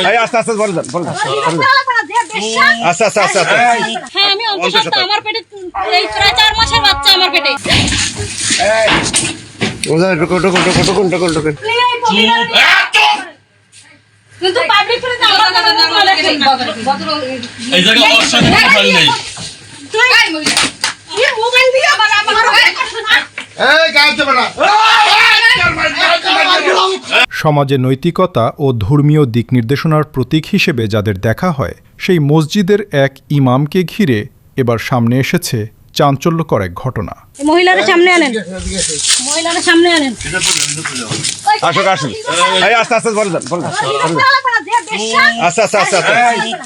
এই আস্তে আস্তে বল দেন আস্তে আস্তে আস্তে আস্তে হ্যাঁ আমি অন্তঃসত্ত্বা আমার পেটে এই প্রায় 4 মাসের বাচ্চা আমার পেটে ওজা ঢুকুন কিন্তু পাবলিক প্লেসে আমার কথা বলে এই জায়গা অশান্তি খালি নাই তুই এই মোবাইল দিয়ে আমার এই কাজ হবে না সমাজে নৈতিকতা ও ধর্মীয় দিক নির্দেশনার প্রতীক হিসেবে যাদের দেখা হয় সেই মসজিদের এক ইমামকে ঘিরে এবার সামনে এসেছে চাঞ্চল্যকর এক ঘটনা। মহিলারা সামনে আনেন আসুন এই আস্তে আস্তে বল দেন আস্তে আস্তে আস্তে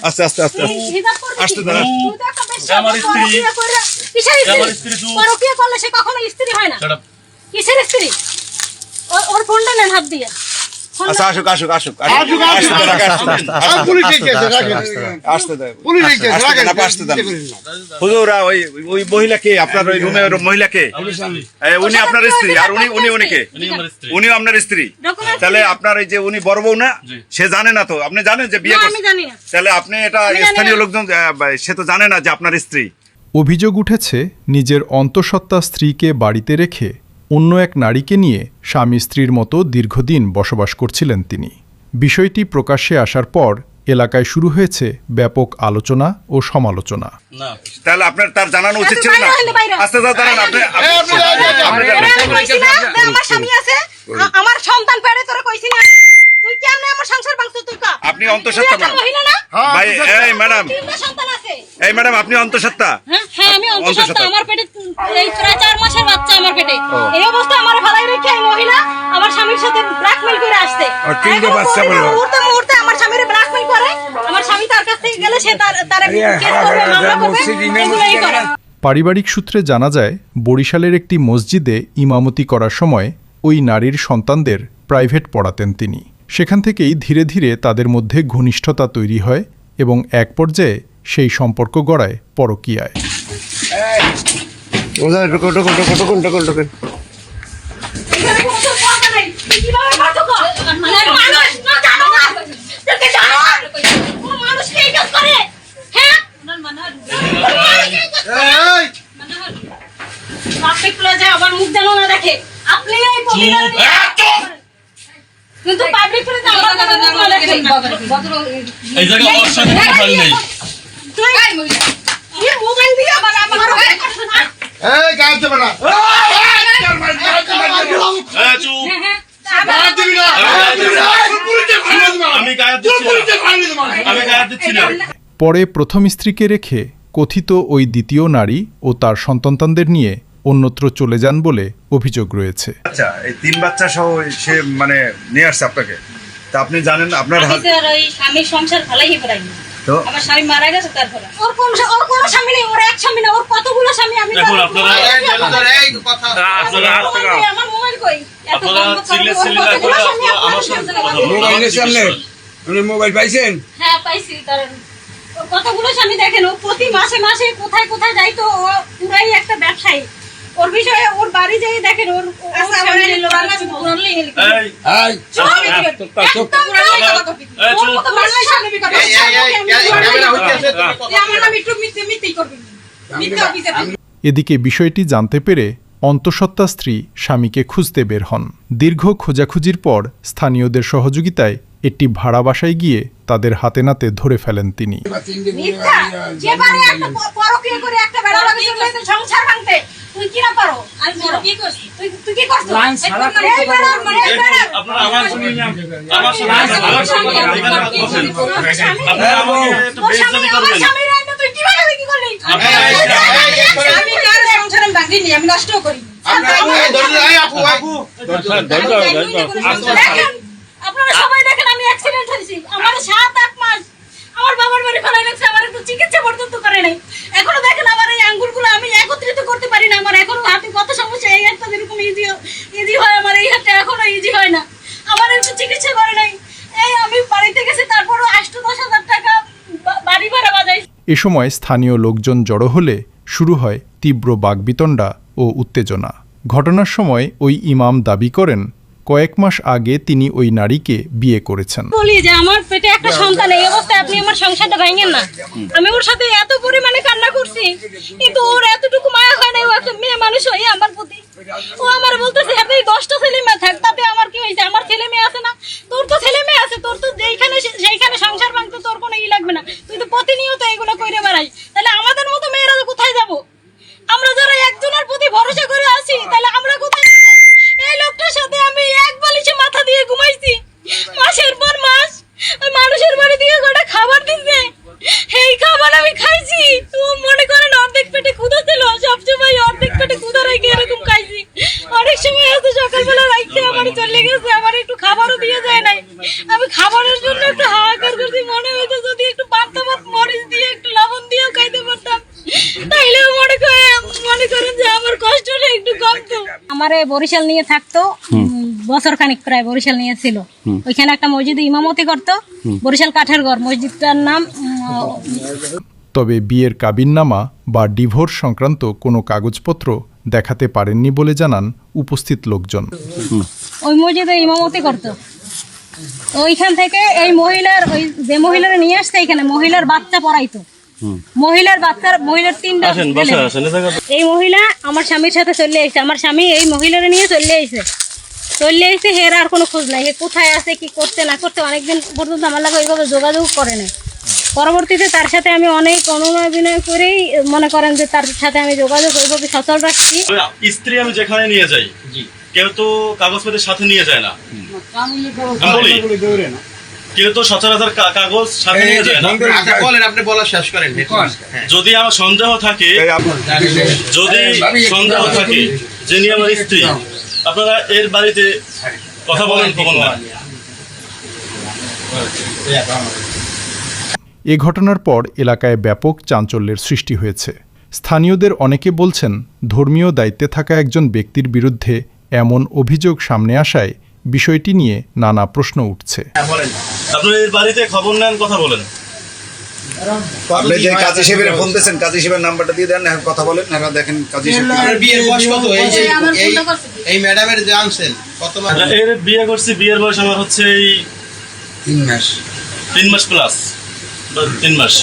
আস্তে আস্তে আস্তে আসতে দেন আমার স্ত্রী পরকীয়া করলে সে কখনো স্ত্রী হয় না। কিসের স্ত্রী? ওর ফোনটা নেন হাত দিয়ে। আচ্ছা আসুক হুজুর ওই মহিলা কে আপনার ওই রুমে মহিলা কে? উনি আপনার স্ত্রী আর উনিও আপনার স্ত্রী। তাহলে আপনার এই যে উনি বড় বউ না, সে জানে না তো? আপনি জানেন যে বিয়ে করছে? তাহলে আপনি এটা স্থানীয় লোকজন সে তো জানে না যে আপনার স্ত্রী। অভিযোগ উঠেছে নিজের অন্তঃসত্ত্বা স্ত্রীকে বাড়িতে রেখে অন্য এক নারীকে নিয়ে স্বামী স্ত্রীর মতো দীর্ঘদিন বসবাস করছিলেন তিনি। বিষয়টি প্রকাশ্যে আসার পর এলাকায় শুরু হয়েছে ব্যাপক আলোচনা ও সমালোচনা। তাহলে আপনার তার জানানো উচিত ছিল না? আস্তে দাঁড়ান, আমার স্বামী আছে, আমার সন্তান পেড়ে তোরা কইছিস না তুই কেমনে আমার সংসার ভাঙছিস? তুই কা আপনি অন্তঃসত্ত্বা ম্যাডাম? ভাই এই ম্যাডাম, সন্তান আছে। এই ম্যাডাম আপনি অন্তঃসত্ত্বা? হ্যাঁ আমি অন্তঃসত্ত্বা, আমার পেটে এই প্রায় 4 মাসের বাচ্চা আমার পেটে। এই অবস্থা আমার ভালাই রেখে এই মহিলা আমার স্বামীর সাথে ব্ল্যাকমেল করে আসছে। তিনটে বাচ্চা বললো মুহূর্তে আমার স্বামীর ব্ল্যাকমেল করে। আমার স্বামী তার কাছ থেকে গেলে সে তার কেস করবে, মামলা করবে, এগুলাই করে। পারিবারিক সূত্রে জানা যায় বরিশালের একটি মসজিদে ইমামতি করার সময় ওই নারীর সন্তানদের প্রাইভেট পড়াতেন তিনি। সেখান থেকেই ধীরে ধীরে তাদের মধ্যে ঘনিষ্ঠতা তৈরি হয় এবং এক পর্যায়ে সেই সম্পর্ক গড়ায় পরকীয়ায়। আবার মুখ যেন না দেখে। আপনি কিন্তু পাবলিক প্লেসে আমার কথা বলে এই জায়গা অশান্তি খালি নাই তুই এই মোবাইল দিয়ে আমার এই কাজ হবে না পরে প্রথম স্ত্রীকে রেখে কথিত ওই দ্বিতীয় নারী ও তার সন্তানদের নিয়ে অন্যত্র চলে যান বলে অভিযোগ রয়েছে। আচ্ছা, এই 3 বাচ্চা সহ সে মানে নিয়ে আসছে আপনাকে, তা আপনি জানেন আপনার স্বামীর সংসার ভালোই পড়াই তো আমার স্বামী মারা গেছে, তারপরে ওর কোনো স্বামী নেই, ওর এক স্বামী না, ওর কতগুলো স্বামী। আমি এখন আপনারা আমার মোবাইল কই? আপনারা আমার সাথে মোবাইলের সামনে আপনি মোবাইল পাইছেন? হ্যাঁ পাইছি। তার ওর কতগুলো স্বামী দেখেন, ও প্রতি মাসে মাসে কোথায় কোথায় যাইতো, ও পুরাই একটা ব্যবসায়ী। ওর বিষয়ে ওর বাড়ি যাই দেখেন, ওর এদিকে বিষয়টি জানতে পেরে অন্তঃসত্ত্বা স্ত্রী স্বামীকে খুঁজতে বের হন। দীর্ঘ খোঁজাখুঁজির পর স্থানীয়দের সহযোগিতায় একটি ভাড়া বাসায় গিয়ে তাদের হাতে নাতে ধরে ফেলেন তিনি। তুই কি না পারো? আমি বড় কি করছি? তুই কি করছিস? আমি নষ্ট করি। আপনারা সবাই দেখেন আমি অ্যাক্সিডেন্ট হয়েছি, আমার 7-8 মাস আমার বাবার বাড়ি ফেলাই রাখছে, আমার একটু চিকিৎসা পর্যন্ত করে নাই। এখনো দেখেন আমার এই আঙ্গুলগুলো আমি একত্রিত করতে পারি না, আমার এখনো হাতে কত সমস্যা। এই একটা যেরকম ইজি হয়, আমার এই হাতে এখনো ইজি হয় না, আমার একটু চিকিৎসা করে নাই। এই আমি বাড়িতে গেছি, তারপরও 8-10 হাজার টাকা বাড়ি ভাড়া বাজাই। এ সময় স্থানীয় লোকজন জড়ো হলে শুরু হয় তীব্র বাকবিতণ্ডা ও উত্তেজনা। ঘটনার সময় ওই ইমাম দাবি করেন কয়েক মাস আগে তিনি ওই নারীকে বিয়ে করেছেন। বলি যে আমার পেটে একটা সন্তান, এই অবস্থায় আপনি আমার সংসারটা ভাঙেন না। আমি ওর সাথে এত পরিমাণে কান্না করছি, কিন্তু ওর এতটুকু মায়া হয় না। ও একটা মেয়ে মানুষ হয়ে আমার প্রতি, ও আমার বলতেছে হ্যাঁ 10টা ছেলে মেয়ে থাক, তাতে আমার কি হয়েছে? আমার ছেলে মেয়ে আছে না? তোর তো ছেলে মেয়ে আছে, তোর তো সেইখানে সংসার ভাঙতে তোর কোনো লাগবে না। তুই তো প্রতিনিয়ত এগুলো করে বেড়াই, তাহলে আমাদের মতো মেয়েরা কোথায় যাব? আমরা যারা একজনের প্রতি ভরসা করে আছি, তাহলে আমরা কোথায় যাব? এই লোকটার সাথে আমি এক বালিশে মাথা দিয়ে ঘুমাইছি মাসের পর মাস। মানুষের বাড়ি দিয়ে গোটা খাবার দিচ্ছে, এই খাবার আমি খাইছি। তো মনে করেন অর্ধেক পেটে ক্ষুধা ছিল, সবসময় অর্ধেক পেটে ক্ষুধা রেখে এরকম খাইছি। অনেক সময় আছে সকালবেলা রাখতে আমার চলে গেছে, আমার একটু খাবারও দিয়ে যায় নাই। আমি খাবারের জন্য একটু হাহাকার করছি, মনে হইতো যদি একটু পান্তা ভাত মরিচ দিয়ে একটু লবণ দিয়েও খাইতে পারতাম, তাইলেও মনে করেন যে আমার কষ্টটা একটু কমতো। আমারে বরিশাল নিয়ে থাকতো বছর খানিক, প্রায় বরিশাল নিয়ে ছিল। ওইখানে একটা মসজিদে ইমামতি করতো, বরিশাল কাঠের ঘর মসজিদটার নাম। তবে বিয়ের কাবিননামা বা ডিভোর্স সংক্রান্ত কোনো কাগজপত্র দেখাতে পারেননি বলে জানান উপস্থিত লোকজন। ওই মসজিদে ইমামতি করতো। ওইখান থেকে এই যে মহিলারা নিয়ে আসছে, এখানে মহিলার বাচ্চা পড়াইতো। মহিলার 3টা এই মহিলা আমার স্বামীর সাথে চলে আসছে। আমার স্বামী এই মহিলারা নিয়ে চলে আসছে। হের আর কোনো খোঁজ নাই, হে কোথায় আছে, কি করতে না করতে অনেকদিন পর্যন্ত আমার লাগে ওইভাবে যোগাযোগ করে নাই। পরবর্তীতে তার সাথে আমি অনেক অনুনয় বিনয় করেই মনে করেন যে তার সাথে আমি যোগাযোগ ওইভাবে সচল রাখছি। স্ত্রী আমি যেখানে নিয়ে যাই, কেউ তো কাগজপত্রের সাথে নিয়ে যায় না। কেউ তো সচরাচর কাগজ সাথে নিয়ে যায় না। আপনি বলা শেষ করেন। যদি আমার সন্দেহ থাকে, যিনি আমার স্ত্রী, আপনারা এর বাড়িতে কথা বলেন কখন না। এ ঘটনার পর এলাকায় ব্যাপক চাঞ্চল্যের সৃষ্টি হয়েছে। স্থানীয়দের অনেকে বলছেন, ধর্মীয় দায়িত্বে থাকা একজন ব্যক্তির বিরুদ্ধে এমন অভিযোগ সামনে আসায় বিষয়টি নিয়ে নানা প্রশ্ন উঠছে। আপনারা এর বাড়িতে খবর নেন, কথা বলেন। আপনি যে কাজী সাহেবের ফোন দিয়েছেন, কাজী সাহেবের নাম্বারটা দিয়ে দেন, এখন কথা বলেন। এখন দেখেন কাজী সাহেব বিয়ের বয়স কত? এই ম্যাডামের যে আনছেন কত মাস? এর বিয়ে করছি, বিয়ের বয়স আমার হচ্ছে এই 3 মাস। 3 মাস প্লাস, 3 মাস।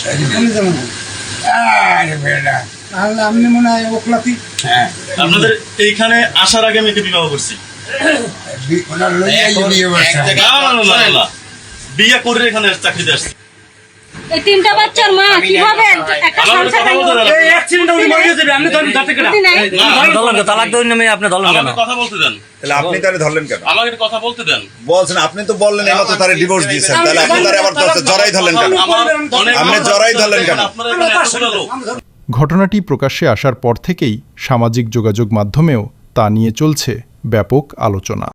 আরে বেটা, তাহলে আপনি মনে হয় ওকলাতি। হ্যাঁ, আপনাদের এইখানে আসার আগে আমি বিবাহ করছি। ওনার লইয়া বিয়ে করছে। না, বিয়ে করে এখানে চাকরিতে আসছি। এই 3টা বাচ্চার মা কিভাবে একটা সংসার এই অ্যাক্সিডেন্ট হলে মরে যাবে। আপনি ধরেন দাঁতে কেটে তালাক দেন না, আপনি ধরলেন কেন? কথা বলতে দেন। তাহলে আপনি তারে ধরলেন কেন? আমাকে কথা বলতে দেন। বলছেন, আপনি তো বললেন এইমাত্র তারে ডিভোর্স দিয়েছেন, তাহলে আপনি তারে আবার জড়াই ধরলেন কেন? আপনি জড়াই ধরলেন কেন? আপনারা এখানে এতগুলো লোক। ঘটনাটি প্রকাশ্যে আসার পর থেকেই সামাজিক যোগাযোগ মাধ্যমেও তা নিয়ে চলছে ব্যাপক আলোচনা।